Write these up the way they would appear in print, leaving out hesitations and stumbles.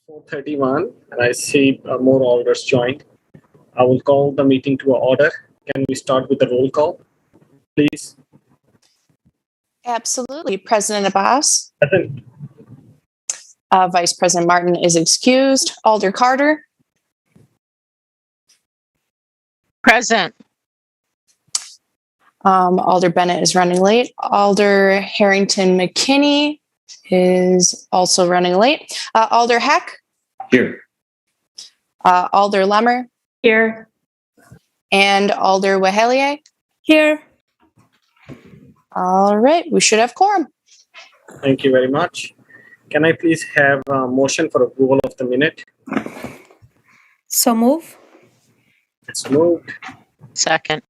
4:31, and I see more alders joined. I will call the meeting to order. Can we start with the roll call, please? Absolutely. President Abbas. Present. Vice President Martin is excused. Alder Carter. Present. Alder Bennett is running late. Alder Harrington McKinney is also running late. Alder Heck. Here. Alder Lemmer. Here. And Alder Wahelier. Here. All right, we should have quorum. Thank you very much. Can I please have a motion for approval of the minute? So move. It's moved. Second.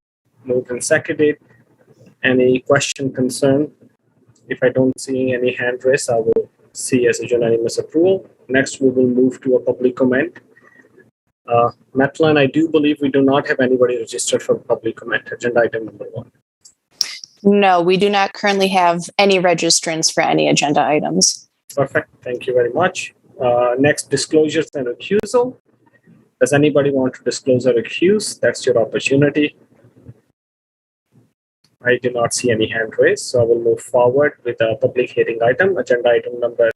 Moved and seconded. Any question, concern? If I don't see any hand raised, I will see as a unanimous approval. Next, we will move to a public comment. Madeline, I do believe we do not have anybody registered for public comment. Agenda item number 1. No, we do not currently have any registrants for any agenda items. Perfect. Thank you very much. Next, disclosures and recusal. Does anybody want to disclose or recuse? That's your opportunity. I do not see any hand raised, so I will move forward with a public hearing item. Agenda item number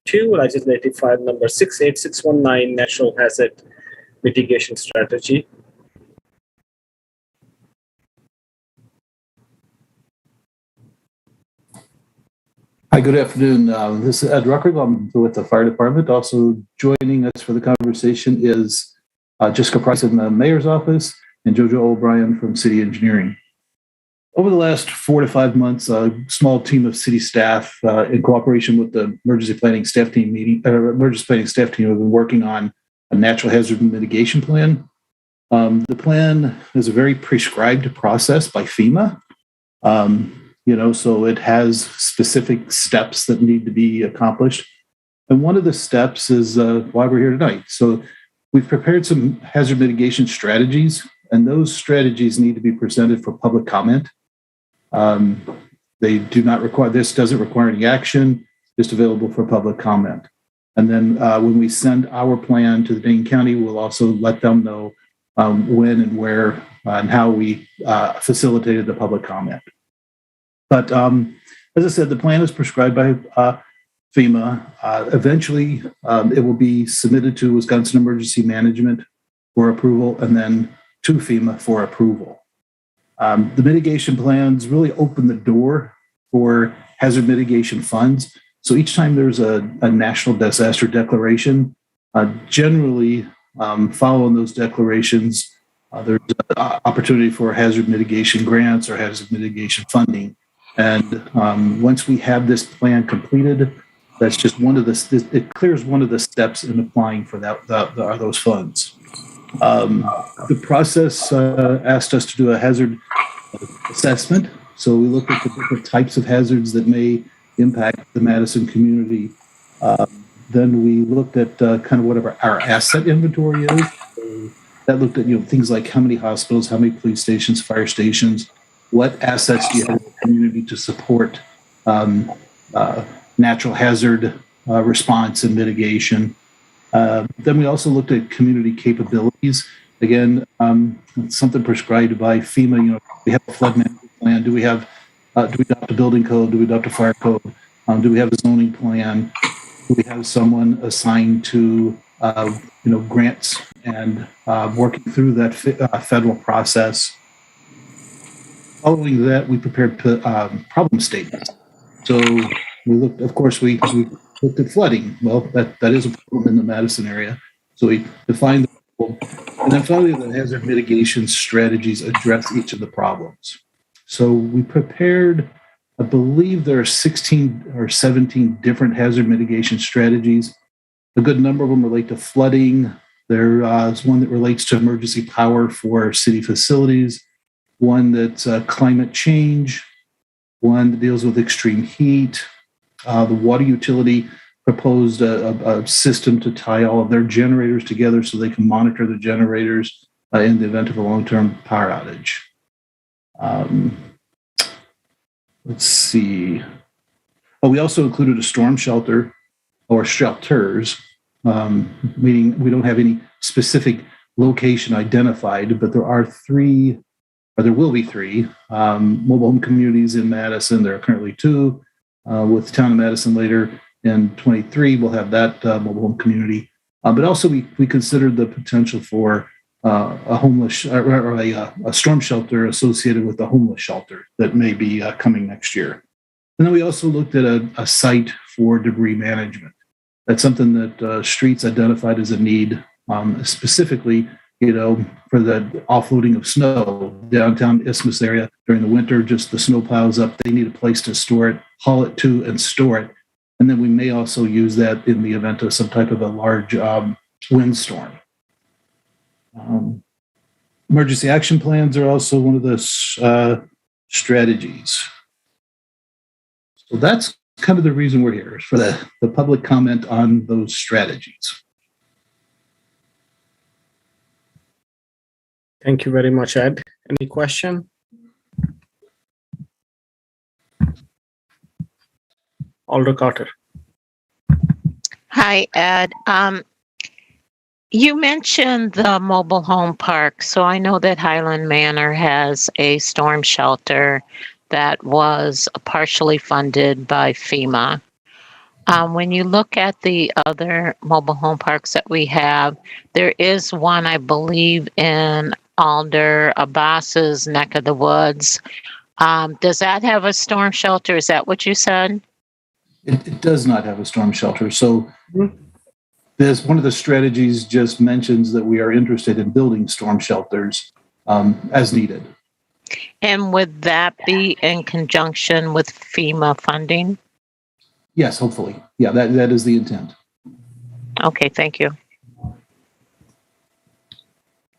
2, legislative file number 68619, Natural Hazard Mitigation Strategy. Hi, good afternoon. This is Ed Rucker. I'm with the fire department. Also joining us for the conversation is Jessica Price in the mayor's office and Jojo O'Brien from city engineering. Over the last 4 to 5 months, a small team of city staff, in cooperation with the emergency planning staff team have been working on a natural hazard mitigation plan. The plan is a very prescribed process by FEMA. So it has specific steps that need to be accomplished. And one of the steps is why we're here tonight. So we've prepared some hazard mitigation strategies, and those strategies need to be presented for public comment. They do not require, this doesn't require any action, just available for public comment. And then when we send our plan to the Dane County, we'll also let them know when and where and how we facilitated the public comment. But as I said, the plan is prescribed by FEMA. Eventually, it will be submitted to Wisconsin Emergency Management for approval and then to FEMA for approval. The mitigation plans really open the door for hazard mitigation funds. So each time there's a national disaster declaration, generally following those declarations, there's an opportunity for hazard mitigation grants or hazard mitigation funding. And once we have this plan completed, that's just one of the, it clears one of the steps in applying for those funds. The process asked us to do a hazard assessment. So we looked at the different types of hazards that may impact the Madison community. Then we looked at kind of whatever our asset inventory is. So that looked at things like how many hospitals, how many police stations, fire stations, what assets do you have in the community to support natural hazard response and mitigation. Then we also looked at community capabilities. Again, something prescribed by FEMA. We have a flood management plan. Do we adopt a building code? Do we adopt a fire code? Do we have a zoning plan? Do we have someone assigned to grants and working through that federal process? Following that, we prepared problem statements. So we looked, of course, we looked at flooding. Well, that is a problem in the Madison area. So we defined the problem. And then finally, the hazard mitigation strategies address each of the problems. So we prepared, I believe there are 16 or 17 different hazard mitigation strategies. A good number of them relate to flooding. There is one that relates to emergency power for city facilities, one that's climate change, one that deals with extreme heat. The water utility proposed a system to tie all of their generators together so they can monitor the generators in the event of a long-term power outage. Let's see. Oh, we also included a storm shelter or shelters meaning we don't have any specific location identified, but there will be three mobile home communities in Madison. There are currently two. With Town of Madison later in 23, we'll have that mobile home community. But also we considered the potential for a homeless or a storm shelter associated with the homeless shelter that may be coming next year. And then we also looked at a site for debris management. That's something that Streets identified as a need, specifically, for the offloading of snow downtown Isthmus area during the winter. Just the snow piles up. They need a place to store it, haul it to, and store it. And then we may also use that in the event of some type of a large windstorm. Emergency action plans are also one of the strategies. So that's kind of the reason we're here, is for the public comment on those strategies. Thank you very much, Ed. Any question? Alder Carter. Hi, Ed. You mentioned the mobile home park. So I know that Highland Manor has a storm shelter that was partially funded by FEMA. When you look at the other mobile home parks that we have, there is one, I believe, in Alder Abbas's neck of the woods. Does that have a storm shelter? Is that what you said? It does not have a storm shelter. So there's one of the strategies just mentions that we are interested in building storm shelters as needed. And would that be in conjunction with FEMA funding? Yes, hopefully. Yeah, that is the intent. Okay, thank you.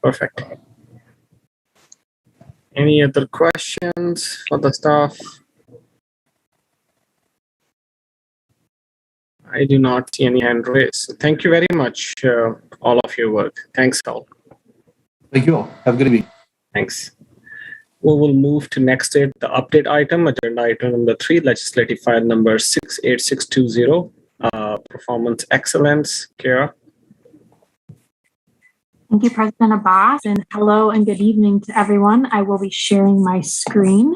Perfect. Any other questions for the staff? I do not see any hand raised. Thank you very much, all of your work. Thanks, all. Thank you all. Have a good evening. Thanks. We will move to next date, the update item, agenda item number 3, legislative file number 68620, performance excellence. Kara. Thank you, President Abbas, and hello and good evening to everyone. I will be sharing my screen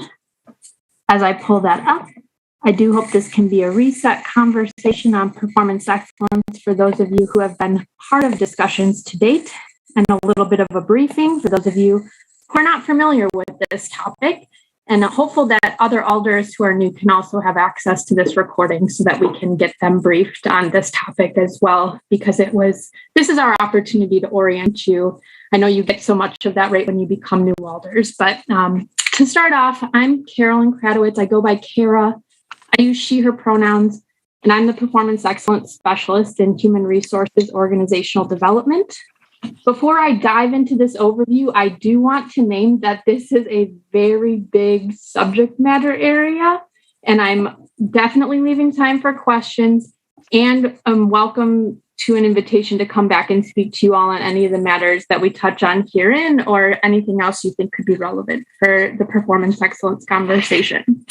as I pull that up. I do hope this can be a reset conversation on performance excellence for those of you who have been part of discussions to date, and a little bit of a briefing for those of you who are not familiar with this topic, and hopeful that other alders who are new can also have access to this recording so that we can get them briefed on this topic as well, because this is our opportunity to orient you. I know you get so much of that right when you become new alders, but to start off, I'm Carolyn Kratowitz. I go by Kara. I use she, her pronouns, and I'm the Performance Excellence Specialist in Human Resources Organizational Development. Before I dive into this overview, I do want to name that this is a very big subject matter area, and I'm definitely leaving time for questions, and I'm welcome to an invitation to come back and speak to you all on any of the matters that we touch on herein or anything else you think could be relevant for the performance excellence conversation.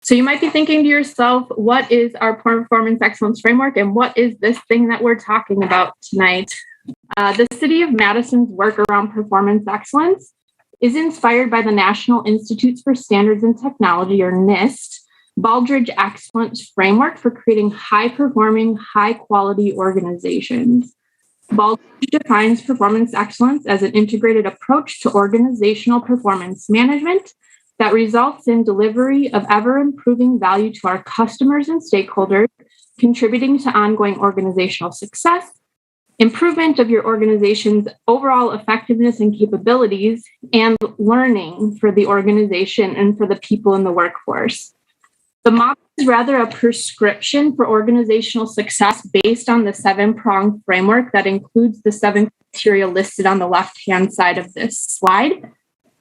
So you might be thinking to yourself, what is our performance excellence framework and what is this thing that we're talking about tonight? The City of Madison's work around performance excellence is inspired by the National Institutes for Standards and Technology, or NIST, Baldrige Excellence Framework for creating high-performing, high-quality organizations. Baldrige defines performance excellence as an integrated approach to organizational performance management that results in delivery of ever-improving value to our customers and stakeholders, contributing to ongoing organizational success, improvement of your organization's overall effectiveness and capabilities, and learning for the organization and for the people in the workforce. The model is rather a prescription for organizational success based on the 7-pronged framework that includes the 7 criteria listed on the left-hand side of this slide.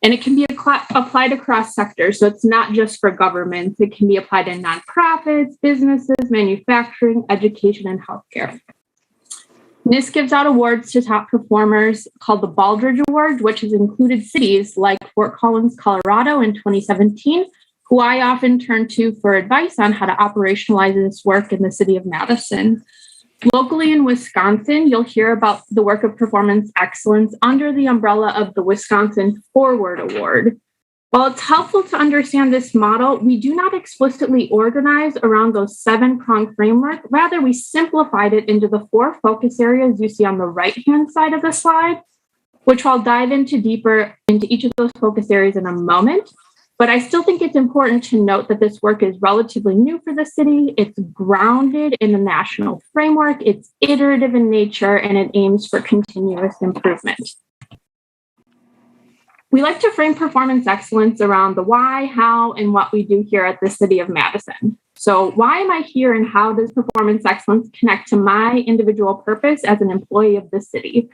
And it can be applied across sectors. So it's not just for governments. It can be applied in nonprofits, businesses, manufacturing, education, and healthcare. NIST gives out awards to top performers called the Baldrige Award, which has included cities like Fort Collins, Colorado in 2017, who I often turn to for advice on how to operationalize this work in the city of Madison. Locally in Wisconsin, you'll hear about the work of performance excellence under the umbrella of the Wisconsin Forward Award. While it's helpful to understand this model, we do not explicitly organize around those 7-pronged framework. Rather, we simplified it into the 4 focus areas you see on the right-hand side of the slide, which I'll dive into deeper into each of those focus areas in a moment. But I still think it's important to note that this work is relatively new for the city. It's grounded in the national framework, it's iterative in nature, and it aims for continuous improvement. We like to frame performance excellence around the why, how, and what we do here at the City of Madison. So why am I here and how does performance excellence connect to my individual purpose as an employee of the city?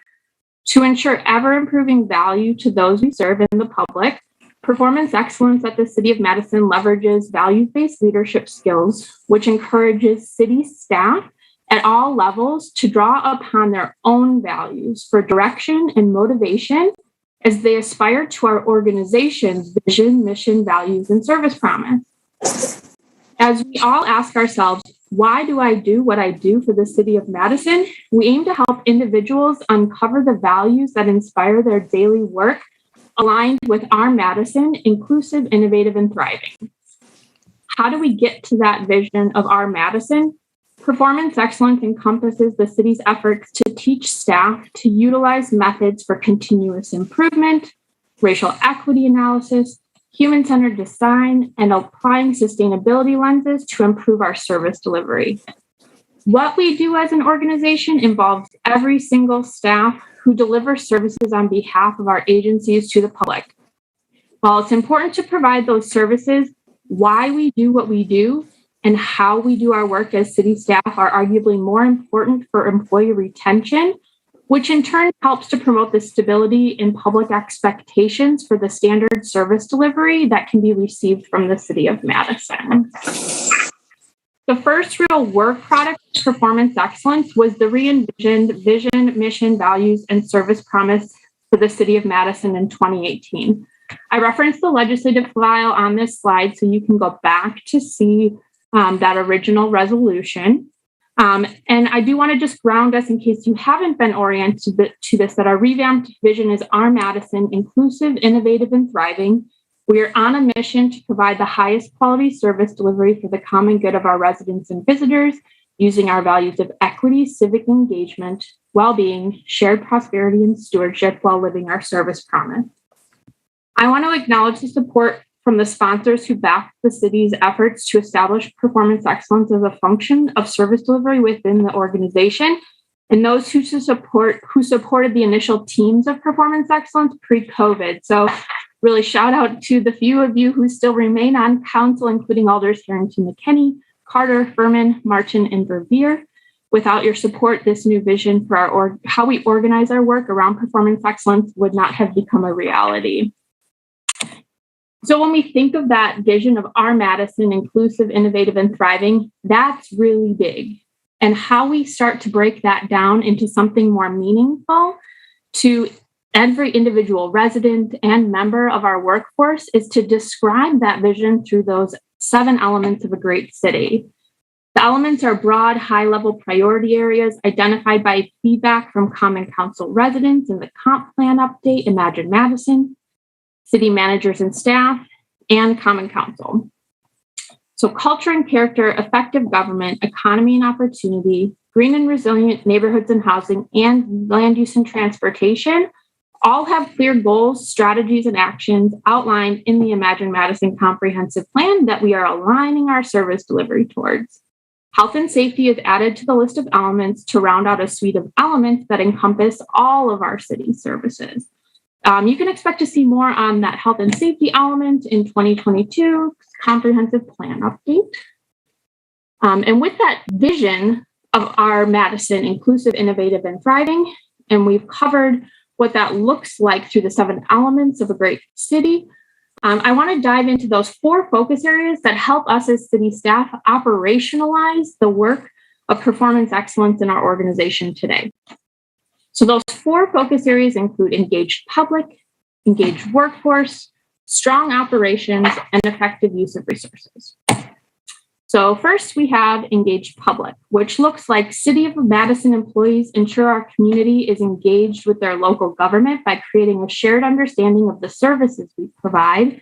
To ensure ever-improving value to those we serve in the public, performance excellence at the City of Madison leverages values-based leadership skills, which encourages city staff at all levels to draw upon their own values for direction and motivation as they aspire to our organization's vision, mission, values, and service promise. As we all ask ourselves, why do I do what I do for the City of Madison? We aim to help individuals uncover the values that inspire their daily work aligned with our Madison, inclusive, innovative, and thriving. How do we get to that vision of our Madison? Performance excellence encompasses the city's efforts to teach staff to utilize methods for continuous improvement, racial equity analysis, human-centered design, and applying sustainability lenses to improve our service delivery. What we do as an organization involves every single staff who delivers services on behalf of our agencies to the public. While it's important to provide those services, why we do what we do and how we do our work as city staff are arguably more important for employee retention, which in turn helps to promote the stability in public expectations for the standard service delivery that can be received from the City of Madison. The first real work product of performance excellence was the re-envisioned vision, mission, values, and service promise for the City of Madison in 2018. I referenced the legislative file on this slide so you can go back to see that original resolution. And I do want to just ground us in case you haven't been oriented to this, that our revamped vision is our Madison, inclusive, innovative, and thriving. We are on a mission to provide the highest quality service delivery for the common good of our residents and visitors, using our values of equity, civic engagement, well-being, shared prosperity, and stewardship while living our service promise. I want to acknowledge the support from the sponsors who backed the city's efforts to establish performance excellence as a function of service delivery within the organization, and those who supported the initial teams of performance excellence pre-COVID. So really shout out to the few of you who still remain on council, including Alders Harrington McKinney, Carter, Furman, Martin, and Verveer. Without your support, this new vision for how we organize our work around performance excellence would not have become a reality. So when we think of that vision of our Madison, inclusive, innovative, and thriving, that's really big. And how we start to break that down into something more meaningful to every individual resident and member of our workforce is to describe that vision through those 7 elements of a great city. The elements are broad, high-level priority areas identified by feedback from Common Council residents in the comp plan update, Imagine Madison, city managers and staff, and Common Council. So culture and character, effective government, economy and opportunity, green and resilient neighborhoods and housing, and land use and transportation all have clear goals, strategies, and actions outlined in the Imagine Madison Comprehensive Plan that we are aligning our service delivery towards. Health and safety is added to the list of elements to round out a suite of elements that encompass all of our city services. You can expect to see more on that health and safety element in 2022 comprehensive plan update. And with that vision of our Madison, inclusive, innovative, and thriving, and we've covered what that looks like through the 7 elements of a great city, I want to dive into those 4 focus areas that help us as city staff operationalize the work of performance excellence in our organization today. So those 4 focus areas include engaged public, engaged workforce, strong operations, and effective use of resources. So first we have engaged public, which looks like City of Madison employees ensure our community is engaged with their local government by creating a shared understanding of the services we provide.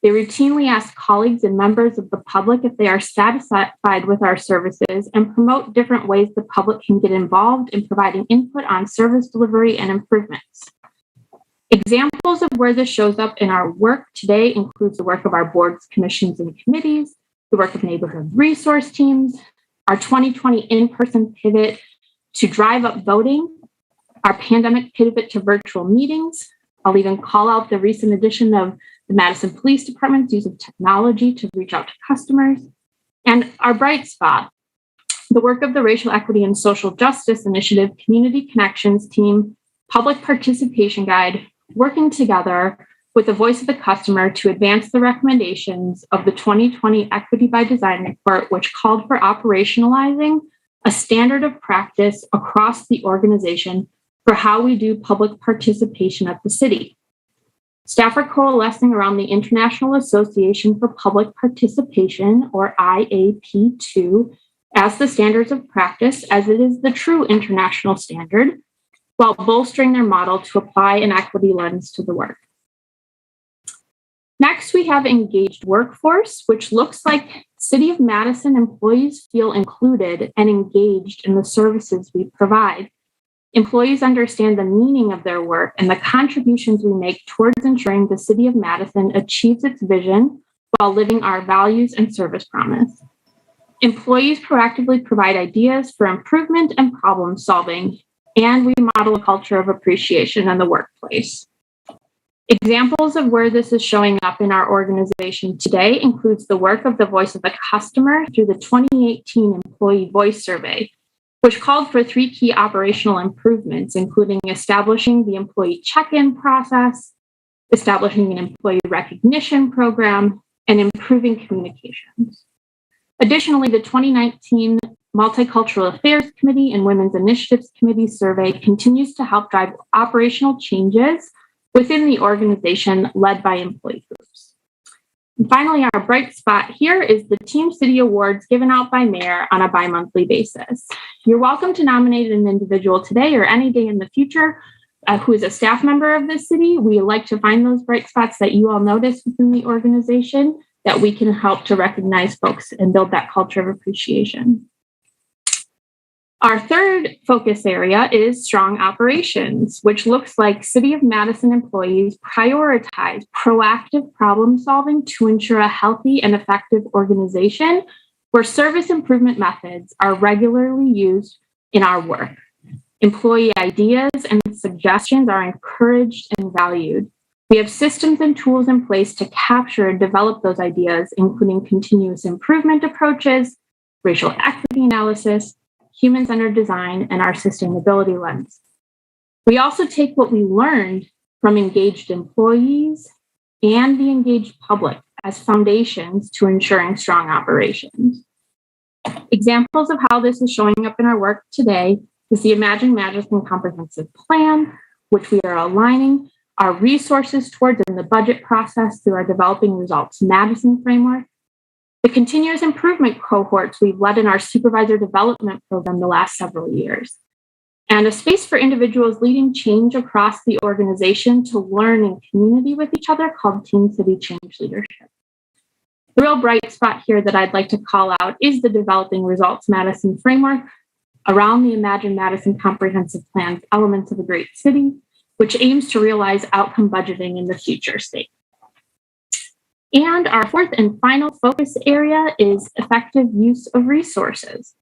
They routinely ask colleagues and members of the public if they are satisfied with our services and promote different ways the public can get involved in providing input on service delivery and improvements. Examples of where this shows up in our work today includes the work of our boards, commissions, and committees, the work of neighborhood resource teams, our 2020 in-person pivot to drive up voting, our pandemic pivot to virtual meetings. I'll even call out the recent addition of the Madison Police Department's use of technology to reach out to customers, and our bright spot, the work of the Racial Equity and Social Justice Initiative Community Connections Team, Public Participation Guide, working together with the voice of the customer to advance the recommendations of the 2020 Equity by Design report, which called for operationalizing a standard of practice across the organization for how we do public participation at the city. Staff are coalescing around the International Association for Public Participation, or IAP2, as the standards of practice, as it is the true international standard, while bolstering their model to apply an equity lens to the work. Next, we have engaged workforce, which looks like City of Madison employees feel included and engaged in the services we provide. Employees understand the meaning of their work and the contributions we make towards ensuring the City of Madison achieves its vision while living our values and service promise. Employees proactively provide ideas for improvement and problem solving, and we model a culture of appreciation in the workplace. Examples of where this is showing up in our organization today includes the work of the voice of the customer through the 2018 Employee Voice Survey, which called for 3 key operational improvements, including establishing the employee check-in process, establishing an employee recognition program, and improving communications. Additionally, the 2019 Multicultural Affairs Committee and Women's Initiatives Committee survey continues to help drive operational changes within the organization led by employee groups. And finally, our bright spot here is the Team City Awards given out by Mayor on a bi-monthly basis. You're welcome to nominate an individual today or any day in the future who is a staff member of the city. We like to find those bright spots that you all notice within the organization that we can help to recognize folks and build that culture of appreciation. Our third focus area is strong operations, which looks like City of Madison employees prioritize proactive problem solving to ensure a healthy and effective organization where service improvement methods are regularly used in our work. Employee ideas and suggestions are encouraged and valued. We have systems and tools in place to capture and develop those ideas, including continuous improvement approaches, racial equity analysis, human-centered design, and our sustainability lens. We also take what we learned from engaged employees and the engaged public as foundations to ensuring strong operations. Examples of how this is showing up in our work today is the Imagine Madison Comprehensive Plan, which we are aligning our resources towards in the budget process through our Developing Results Madison framework, the continuous improvement cohorts we've led in our supervisor development program the last several years, and a space for individuals leading change across the organization to learn in community with each other called Team City Change Leadership. The real bright spot here that I'd like to call out is the Developing Results Madison framework around the Imagine Madison Comprehensive Plan's Elements of a Great City, which aims to realize outcome budgeting in the future state. And our fourth and final focus area is effective use of resources.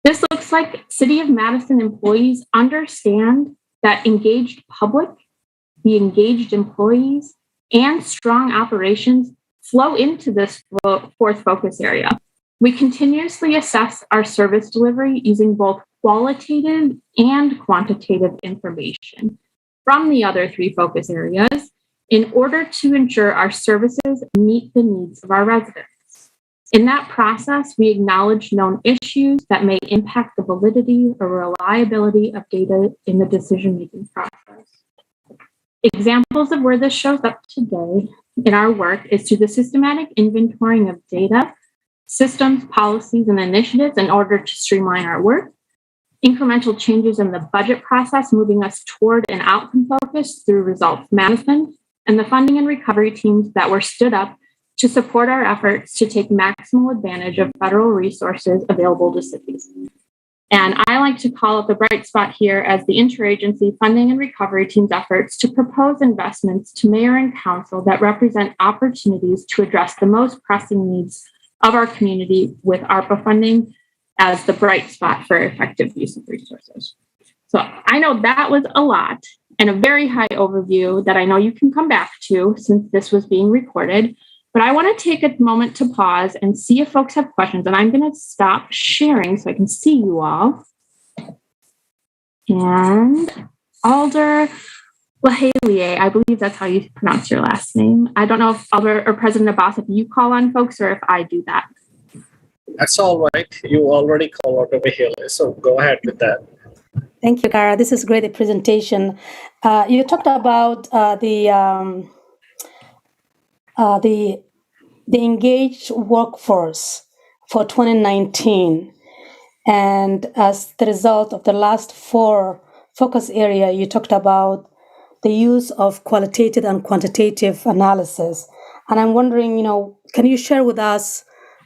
This looks like City of Madison employees understand that engaged public, the engaged employees, and strong operations flow into this fourth focus area. We continuously assess our service delivery using both qualitative and quantitative information from the other 3 focus areas in order to ensure our services meet the needs of our residents. In that process, we acknowledge known issues that may impact the validity or reliability of data in the decision-making process. Examples of where this shows up today in our work is through the systematic inventorying of data systems, policies, and initiatives in order to streamline our work, incremental changes in the budget process, moving us toward an outcome focus through results management, and the funding and recovery teams that were stood up to support our efforts to take maximal advantage of federal resources available to cities. And I like to call it the bright spot here as the interagency funding and recovery team's efforts to propose investments to mayor and council that represent opportunities to address the most pressing needs of our community with ARPA funding as the bright spot for effective use of resources. So I know that was a lot and a very high overview that I know you can come back to since this was being recorded. But I want to take a moment to pause and see if folks have questions. And I'm going to stop sharing so I can see you all. And Alder Lahalier, I believe that's how you pronounce your last name. I don't know if Alder or President Abbas, if you call on folks or if I do that. That's all right. You already called out over here, so go ahead with that. Thank you, Kara. This is a great presentation. You talked about the engaged workforce for 2019, and as the result of the last 4 focus area, you talked about the use of qualitative and quantitative analysis. And I'm wondering, can you share with us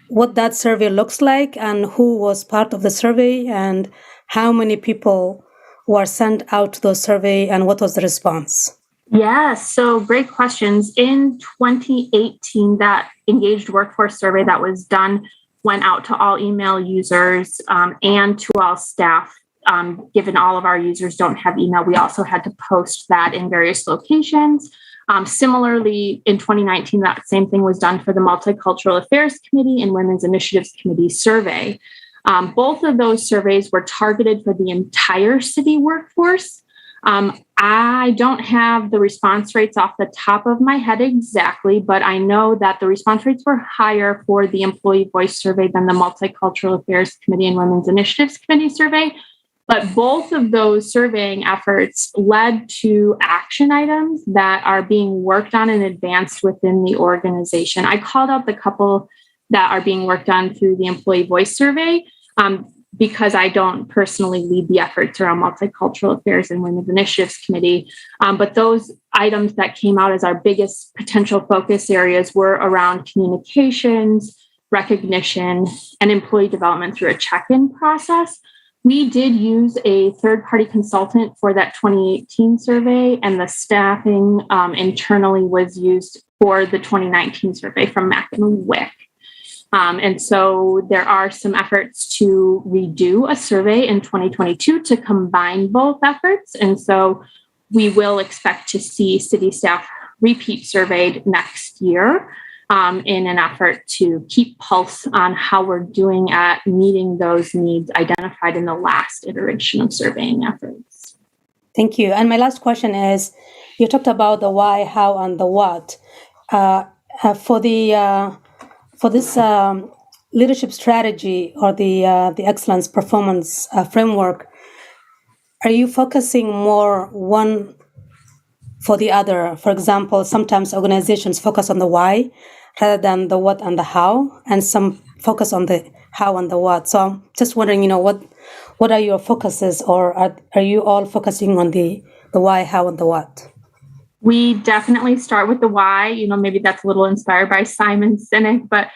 what that survey looks like and who was part of the survey and how many people were sent out to the survey and what was the response? Yes, so great questions. In 2018, that engaged workforce survey that was done went out to all email users and to all staff. Given all of our users don't have email, we also had to post that in various locations. Similarly, in 2019, that same thing was done for the Multicultural Affairs Committee and Women's Initiatives Committee survey. Both of those surveys were targeted for the entire city workforce. I don't have the response rates off the top of my head exactly, but I know that the response rates were higher for the Employee Voice survey than the Multicultural Affairs Committee and Women's Initiatives Committee survey. But both of those surveying efforts led to action items that are being worked on and advanced within the organization. I called out the couple that are being worked on through the Employee Voice survey because I don't personally lead the efforts around Multicultural Affairs and Women's Initiatives Committee. But those items that came out as our biggest potential focus areas were around communications, recognition, and employee development through a check-in process. We did use a third-party consultant for that 2018 survey, and the staffing internally was used for the 2019 survey from Mack and Wick. And so there are some efforts to redo a survey in 2022 to combine both efforts. And so we will expect to see city staff repeat surveyed next year in an effort to keep pulse on how we're doing at meeting those needs identified in the last iteration of surveying efforts. Thank you. And my last question is, you talked about the why, how, and the what. For this leadership strategy or the excellence performance framework, are you focusing more one for the other? For example, sometimes organizations focus on the why rather than the what and the how, and some focus on the how and the what. So I'm just wondering, what are your focuses, or are you all focusing on the why, how, and the what? We definitely start with the why. Maybe that's a little inspired by Simon Sinek, but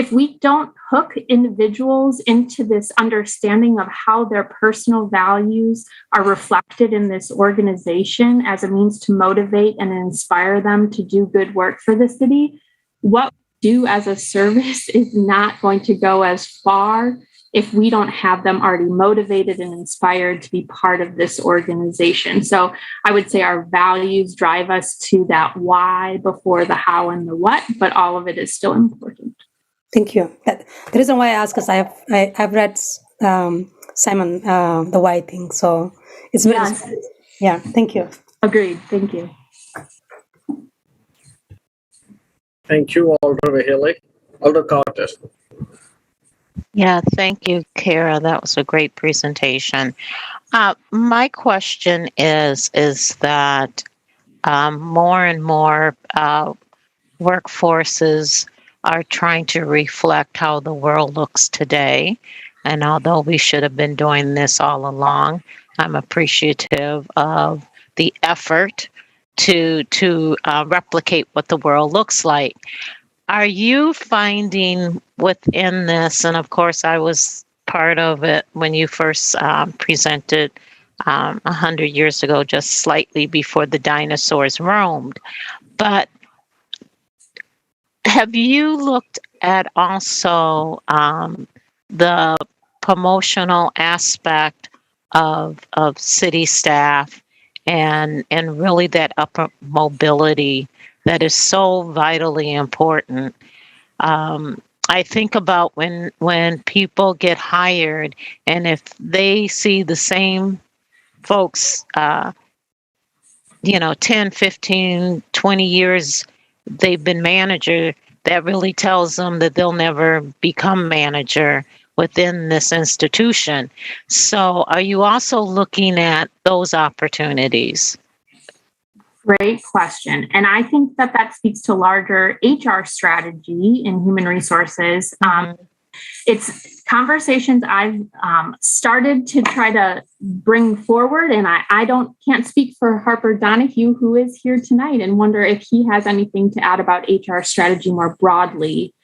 if we don't hook individuals into this understanding of how their personal values are reflected in this organization as a means to motivate and inspire them to do good work for the city, what we do as a service is not going to go as far if we don't have them already motivated and inspired to be part of this organization. So I would say our values drive us to that why before the how and the what, but all of it is still important. Thank you. The reason why I ask is I've read Simon the why thing, so it's very inspiring. Yeah. Thank you. Agreed. Thank you. Thank you, Alder Vahele. Alder Carter. Yeah, thank you, Kara. That was a great presentation. My question is that more and more workforces are trying to reflect how the world looks today. And although we should have been doing this all along, I'm appreciative of the effort to replicate what the world looks like. Are you finding within this, and of course I was part of it when you first presented 100 years ago, just slightly before the dinosaurs roamed, but have you looked at also the promotional aspect of city staff and really that upper mobility that is so vitally important? I think about when people get hired, and if they see the same folks 10, 15, 20 years they've been manager, that really tells them that they'll never become manager within this institution. So are you also looking at those opportunities? Great question. And I think that speaks to larger HR strategy in human resources. It's conversations I've started to try to bring forward. And I can't speak for Harper Donahue, who is here tonight, and wonder if he has anything to add about HR strategy more broadly,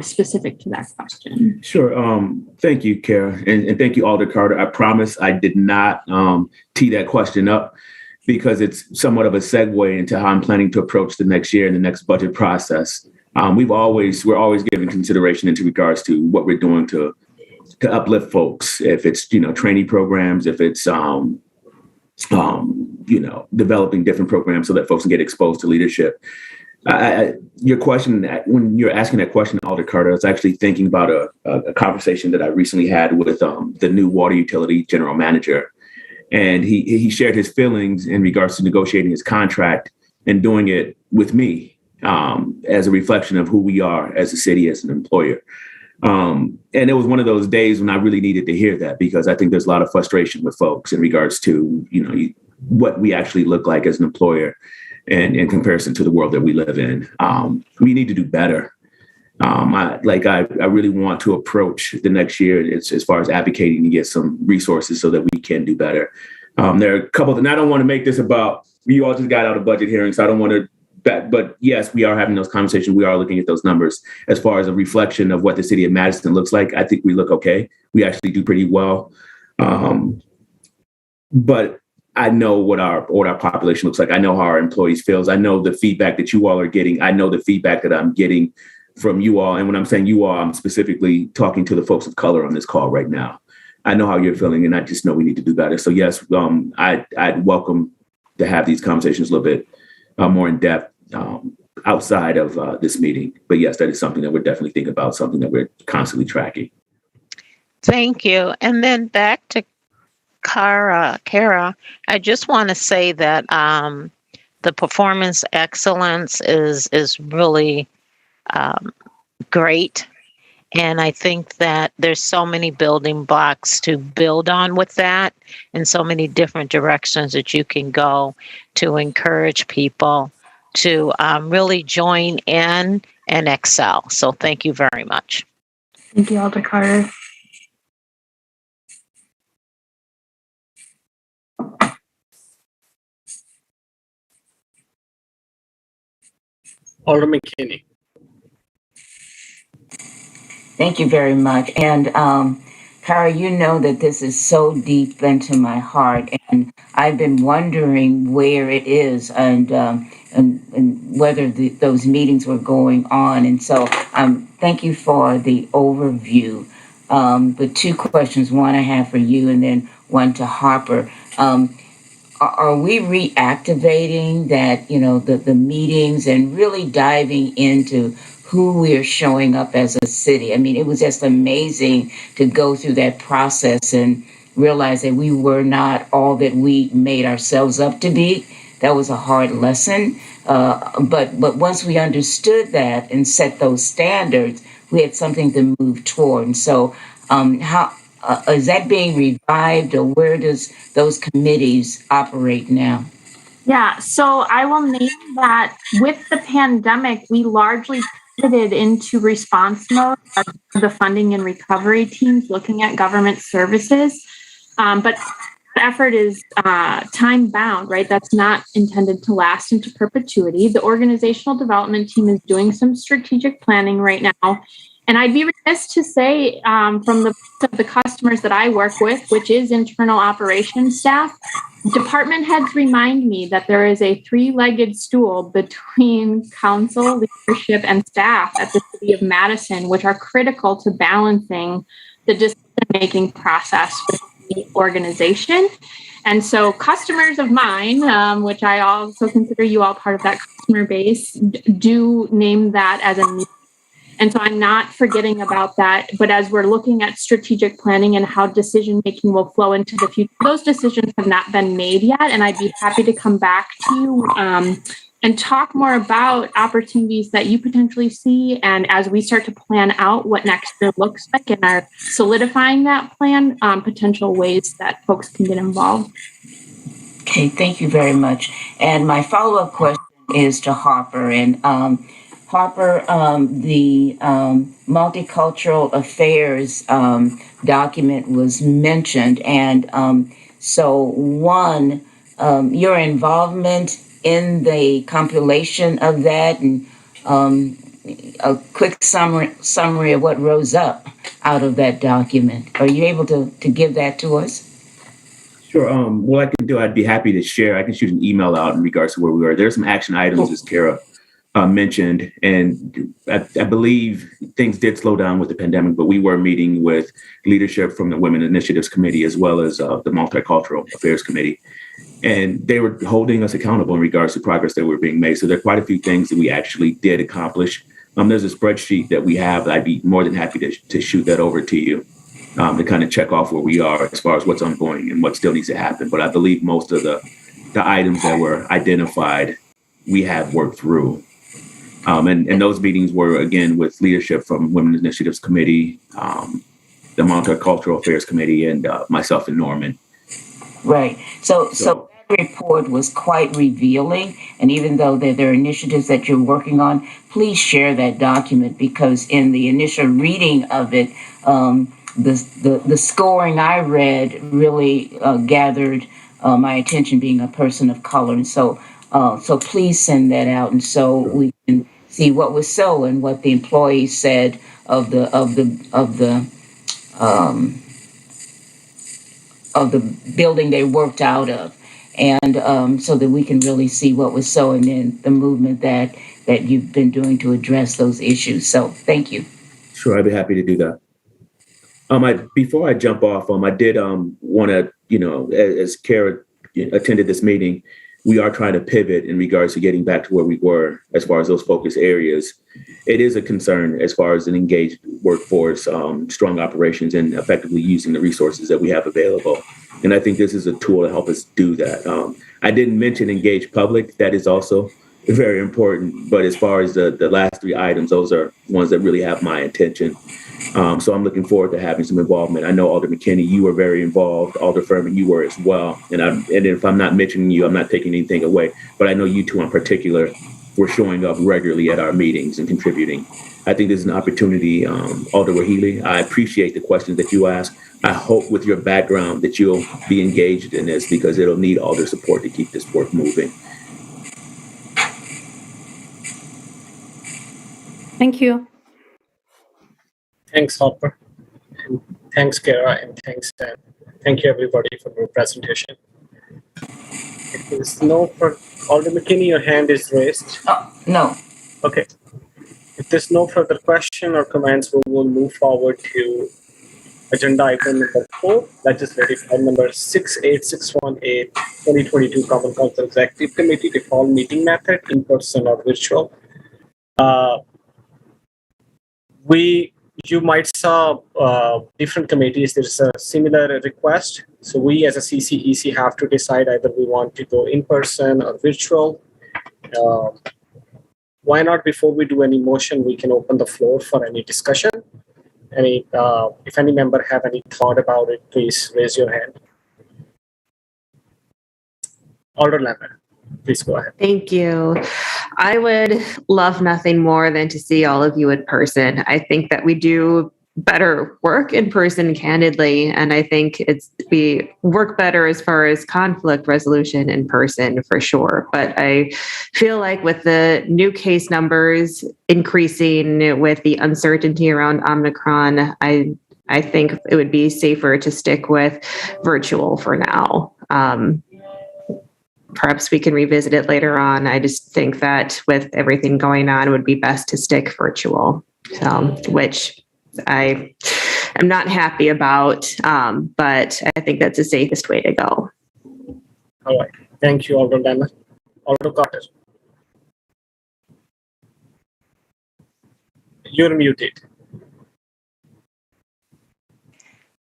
specific to that question. Sure. Thank you, Kara. And thank you, Alder Carter. I promise I did not tee that question up, because it's somewhat of a segue into how I'm planning to approach the next year and the next budget process. We're always giving consideration into regards to what we're doing to uplift folks. If it's trainee programs, if it's developing different programs so that folks can get exposed to leadership. Your question, when you're asking that question, Alder Carter, I was actually thinking about a conversation that I recently had with the new water utility general manager. And he shared his feelings in regards to negotiating his contract and doing it with me as a reflection of who we are as a city, as an employer. And it was one of those days when I really needed to hear that, because I think there's a lot of frustration with folks in regards to, what we actually look like as an employer and in comparison to the world that we live in. We need to do better. I really want to approach the next year as far as advocating to get some resources so that we can do better. There are a couple, and I don't want to make this about, we all just got out of budget hearing, so I don't want to, but yes, we are having those conversations. We are looking at those numbers as far as a reflection of what the city of Madison looks like. I think we look okay. We actually do pretty well. But I know what our population looks like. I know how our employees feels. I know the feedback that you all are getting. I know the feedback that I'm getting from you all. And when I'm saying you all, I'm specifically talking to the folks of color on this call right now. I know how you're feeling, and I just know we need to do better. So yes, I'd welcome to have these conversations a little bit more in depth outside of this meeting. But yes, that is something that we're definitely thinking about, something that we're constantly tracking. Thank you. And then back to Kara, I just want to say that the performance excellence is really great. And I think that there's so many building blocks to build on with that, and so many different directions that you can go to encourage people to really join in and excel. So thank you very much. Thank you, Alder Carter. Alder McKinney. Thank you very much. And Kara, you know that this is so deep into my heart, and I've been wondering where it is and whether those meetings were going on. And so thank you for the overview. The two questions, one I have for you and then one to Harper. Are we reactivating that, the meetings and really diving into who we are showing up as a city? I mean, it was just amazing to go through that process and realize that we were not all that we made ourselves up to be. That was a hard lesson. But once we understood that and set those standards, we had something to move toward. And so how is that being revived, or where does those committees operate now? Yeah, so I will name that with the pandemic, we largely pivoted into response mode as the funding and recovery teams looking at government services. But effort is time bound, right? That's not intended to last into perpetuity. The organizational development team is doing some strategic planning right now. And I'd be remiss to say from the customers that I work with, which is internal operations staff, department heads remind me that there is a three-legged stool between council, leadership, and staff at the City of Madison, which are critical to balancing the decision-making process with the organization. And so customers of mine, which I also consider you all part of that customer base, do name that as a need. And so I'm not forgetting about that. But as we're looking at strategic planning and how decision making will flow into the future, those decisions have not been made yet. And I'd be happy to come back to you and talk more about opportunities that you potentially see. And as we start to plan out what next year looks like and are solidifying that plan, potential ways that folks can get involved. Okay, thank you very much. And my follow-up question is to Harper. And Harper, the multicultural affairs document was mentioned. And so one, your involvement in the compilation of that and a quick summary of what rose up out of that document. Are you able to give that to us? Sure. What I can do, I'd be happy to share. I can shoot an email out in regards to where we are. There's some action items, as Kara mentioned, and I believe things did slow down with the pandemic, but we were meeting with leadership from the Women Initiatives Committee as well as the Multicultural Affairs Committee, and they were holding us accountable in regards to progress that were being made. So there are quite a few things that we actually did accomplish. There's a spreadsheet that we have. I'd be more than happy to shoot that over to you to kind of check off where we are as far as what's ongoing and what still needs to happen. But I believe most of the items that were identified, we have worked through. And those meetings were, again, with leadership from Women's Initiatives Committee, the Multicultural Affairs Committee, and myself and Norman. Right. So that report was quite revealing. And even though there are initiatives that you're working on, please share that document, because in the initial reading of it, the scoring I read really gathered my attention, being a person of color. And so please send that out, and so we can see what was so and what the employees said of the building they worked out of, and so that we can really see what was so, and then the movement that you've been doing to address those issues. So thank you. Sure, I'd be happy to do that. Before I jump off, I did want to, as Kara attended this meeting, we are trying to pivot in regards to getting back to where we were as far as those focus areas. It is a concern as far as an engaged workforce, strong operations, and effectively using the resources that we have available. And I think this is a tool to help us do that. I didn't mention engaged public. That is also very important. But as far as the last three items, those are ones that really have my attention. So I'm looking forward to having some involvement. I know Alder McKinney, you were very involved. Alder Furman, you were as well. And if I'm not mentioning you, I'm not taking anything away. But I know you two in particular were showing up regularly at our meetings and contributing. I think this is an opportunity. Alder Wahili, I appreciate the questions that you ask. I hope with your background that you'll be engaged in this, because it'll need Alder support to keep this work moving. Thank you. Thanks, Hopper. And thanks, Kara, and thanks, Dan. Thank you, everybody, for your presentation. If there's no further, Alder McKinney, your hand is raised. No. Okay. If there's no further question or comments, we will move forward to agenda item number 4, legislative file number 68618, 2022 Common Council Executive Committee default meeting method, in person or virtual. You might saw different committees. There's a similar request. So we as a CCEC have to decide either we want to go in person or virtual. Why not, before we do any motion, we can open the floor for any discussion. If any member have any thought about it, please raise your hand. Alder Lambert. Please go ahead. Thank you. I would love nothing more than to see all of you in person. I think that we do better work in person, candidly, and I think we work better as far as conflict resolution in person for sure. But I feel like with the new case numbers increasing, with the uncertainty around Omicron, I think it would be safer to stick with virtual for now. Perhaps we can revisit it later on. I just think that with everything going on, it would be best to stick virtual, which I am not happy about, but I think that's the safest way to go. All right. Thank you, Alder Lemon. Alder Carter. You're muted.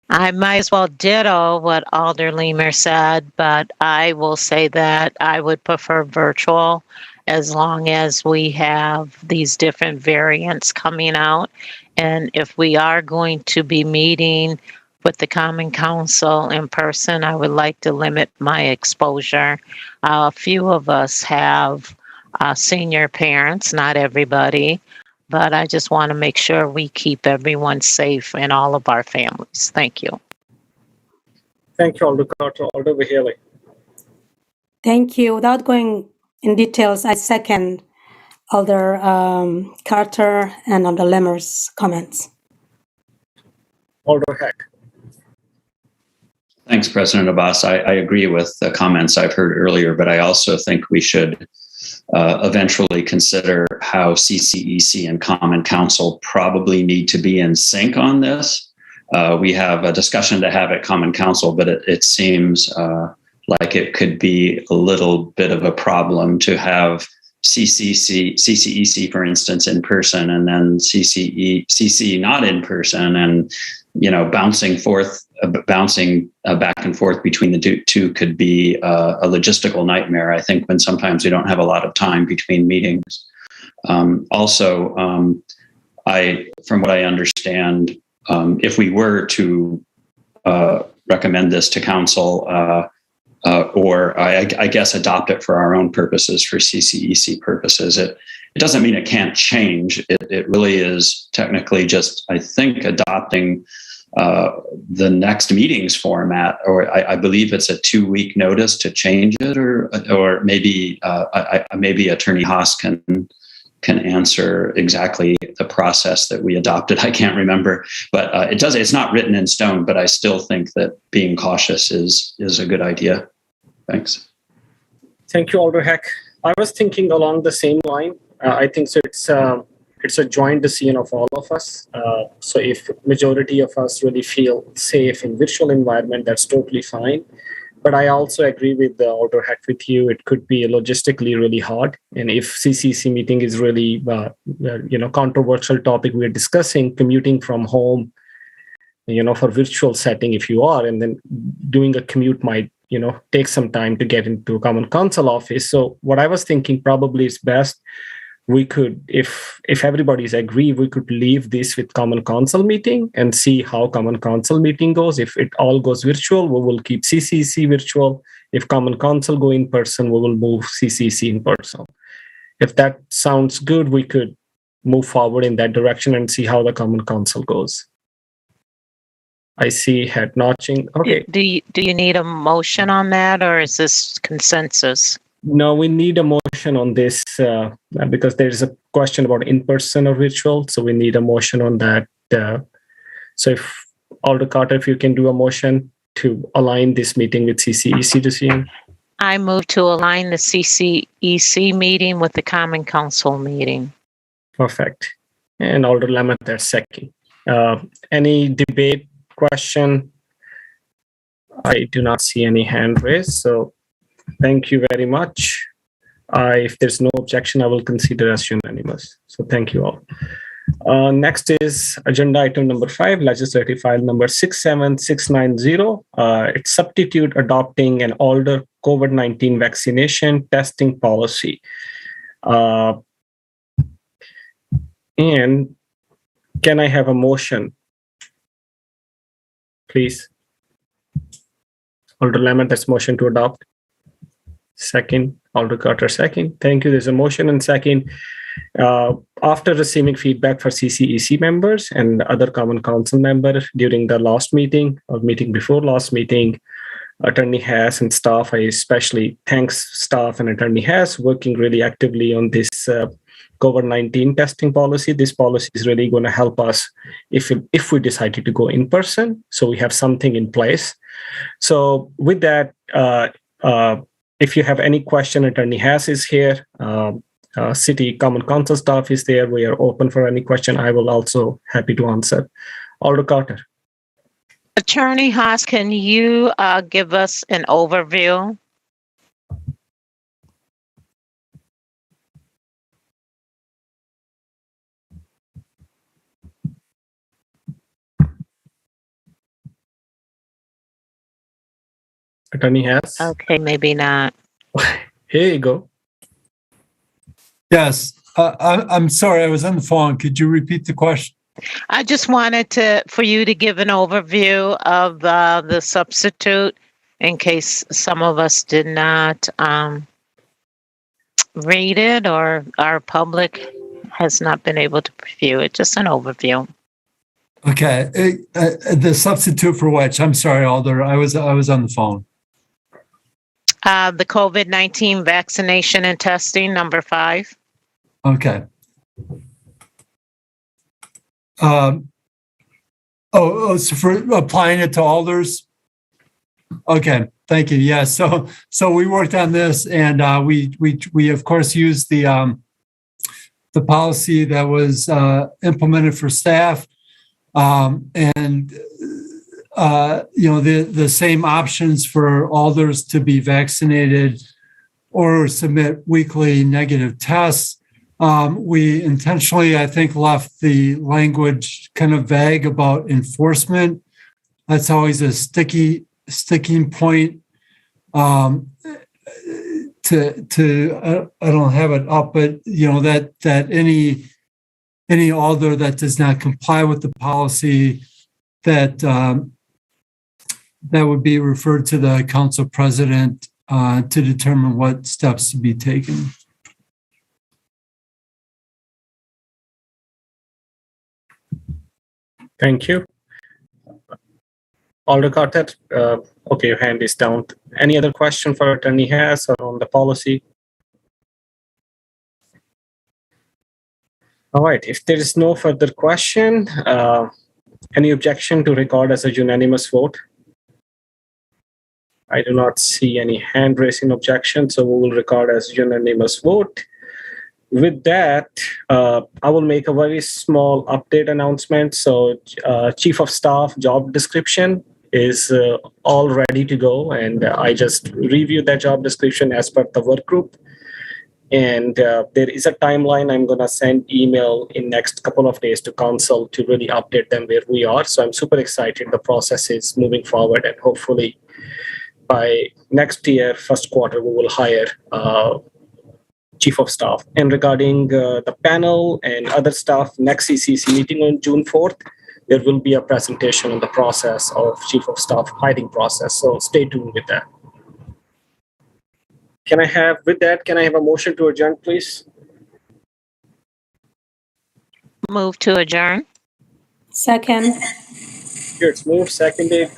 I might as well ditto what Alder Leamer said, but I will say that I would prefer virtual as long as we have these different variants coming out. And if we are going to be meeting with the Common Council in person, I would like to limit my exposure. A few of us have senior parents, not everybody. But I just want to make sure we keep everyone safe and all of our families. Thank you. Thank you, Alder Carter. Alder Weheley. Thank you. Without going in details, I second Alder Carter and Alder Lemmer's comments. Alder Heck. Thanks, President Abbas. I agree with the comments I've heard earlier, but I also think we should eventually consider how CCEC and Common Council probably need to be in sync on this. We have a discussion to have at Common Council, but it seems like it could be a little bit of a problem to have CCEC, for instance, in person, and then CC not in person, and bouncing back and forth between the two could be a logistical nightmare, I think, when sometimes we don't have a lot of time between meetings. From what I understand, if we were to recommend this to council, or I guess adopt it for our own purposes, for CCEC purposes, it doesn't mean it can't change. It really is technically just, I think, adopting the next meetings format, or I believe it's a 2-week notice to change it, or maybe maybe Attorney Haas can answer exactly the process that we adopted. I can't remember, but it's not written in stone, but I still think that being cautious is a good idea. Thanks. Thank you, Alder Heck. I was thinking along the same line. I think so. It's a joint decision of all of us. So if majority of us really feel safe in virtual environment, that's totally fine. But I also agree with the Alder Heck with you. It could be logistically really hard. And if CCC meeting is really, controversial topic we're discussing, commuting from home, for virtual setting, if you are, and then doing a commute might, take some time to get into Common Council office. So what I was thinking probably is best, we could, if everybody's agree, we could leave this with Common Council meeting and see how Common Council meeting goes. If it all goes virtual, we will keep CCC virtual. If Common Council go in person, we will move CCC in person. If that sounds good, we could move forward in that direction and see how the Common Council goes. I see head notching. Okay. Do you need a motion on that, or is this consensus? No, we need a motion on this because there is a question about in-person or virtual. So we need a motion on that. So if Alder Carter, if you can do a motion to align this meeting with CCEC decision. I move to align the CCEC meeting with the Common Council meeting. Perfect. And Alder Lemon, that's second. Any debate, question? I do not see any hand raised. So thank you very much. If there's no objection, I will consider as unanimous. So thank you all. Next is agenda item number 5, legislative file number 67690. It's substitute adopting an older COVID-19 vaccination testing policy. And can I have a motion, please? Alder Lemon, that's motion to adopt. Second, Alder Carter, second. Thank you. There's a motion and second. After receiving feedback for CCEC members and other Common Council members during the last meeting or meeting before last meeting, Attorney Haas and staff, I especially thanks staff and Attorney Haas working really actively on this COVID-19 testing policy. This policy is really going to help us if we decided to go in person. So we have something in place. So with that, if you have any question, Attorney Haas is here. City Common Council staff is there. We are open for any question. I will also happy to answer. Alder Carter. Attorney Haas, can you give us an overview? Attorney Haas. Okay, maybe not. Here you go. Yes, I'm sorry, I was on the phone. Could you repeat the question? I just wanted for you to give an overview of the substitute in case some of us did not read it or our public has not been able to review it. Just an overview. Okay, the substitute for which? I'm sorry, Alder. I was on the phone. The COVID-19 vaccination and testing, number 5. Okay. So for applying it to Alders? Okay, thank you. Yeah, so we worked on this, and we of course used the policy that was implemented for staff, and the same options for Alders to be vaccinated or submit weekly negative tests. We intentionally, I think, left the language kind of vague about enforcement. That's always a sticking point. I don't have it up, but that any alder that does not comply with the policy, that would be referred to the council president to determine what steps to be taken. Thank you. Alder Carter, okay, your hand is down. Any other question for Attorney Haas or on the policy? All right, if there is no further question, any objection to record as a unanimous vote? I do not see any hand raising objection, so we will record as unanimous vote. With that, I will make a very small update announcement. So Chief of Staff job description is all ready to go. And I just reviewed that job description as per the work group. And there is a timeline. I'm going to send email in next couple of days to council to really update them where we are. So I'm super excited. The process is moving forward, and hopefully by next year, first quarter, we will hire Chief of Staff. And regarding the panel and other stuff, next CCC meeting on June 4th, there will be a presentation on the process of Chief of Staff hiring process. So stay tuned with that. Can I have a motion to adjourn, please? Move to adjourn. Second. Here it's moved, seconded.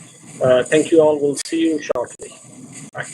Thank you all. We'll see you shortly. Bye.